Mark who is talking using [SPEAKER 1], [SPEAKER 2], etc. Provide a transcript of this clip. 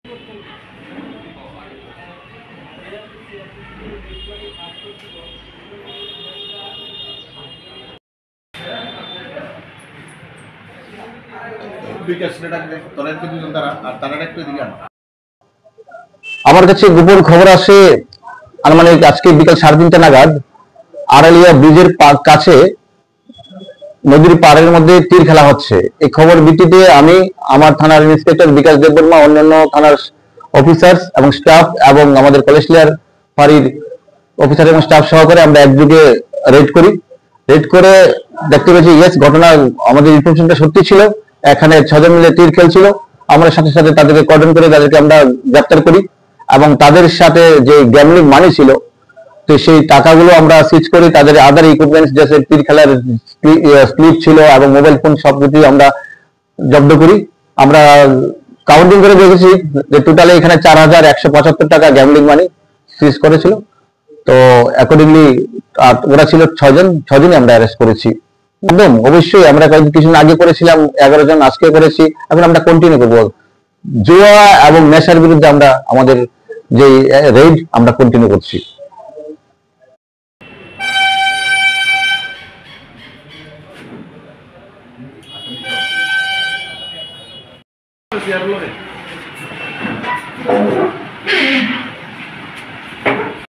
[SPEAKER 1] আমার কাছে গোপন খবর আসে আনুমানিক আজকে বিকাল 3:30 নাগাদ আড়ালিয়া ব্রিজের কাছে নদীর পাড়ের মধ্যে তীর খেলা হচ্ছে। এই খবর ভিত্তিতে আমি আমার থানার ইন্সপেক্টর বিকাশ দেববর্মা, অন্যান্য থানার অফিসার্স এবং স্টাফ এবং আমাদের কলেজলিয়ার ফাঁড়ির অফিসার এবং স্টাফ সহকারে আমরা একযোগে রেড করি। রেড করে দেখতে পেয়েছি ইয়েস, ঘটনা আমাদের ইনফরমেশনটা সত্যি ছিল। এখানে 6 জন মিলে তীর খেলছিল। আমরা সাথে সাথে তাদেরকে কর্ডন করে তাদেরকে আমরা গ্রেপ্তার করি এবং তাদের সাথে যে গ্যামলিং মানি ছিল তো সেই টাকাগুলো আমরা সিজ করি। তাদের আদার ইকুইপমেন্টস যেসে তীর খেলার স্লিপ ছিল এবং মোবাইল ফোন সবকিছু আমরা জব্দ করি। আমরা কাউন্টিং করে দেখেছি যে টোটালি এখানে 4175 টাকা গ্যামলিং মানি সিজ করেছিল। তো অ্যাকর্ডিংলি ওরা ছিল 6 জন, 6 জনই আমরা অ্যারেস্ট করেছি। একদম অবশ্যই আমরা কিছুদিন আগে করেছিলাম, 11 জন আজকে করেছি, এখন আমরা কন্টিনিউ করবো। জুয়া এবং নেশার বিরুদ্ধে আমরা আমাদের যে রেড আমরা কন্টিনিউ করছি।
[SPEAKER 2] Gracias.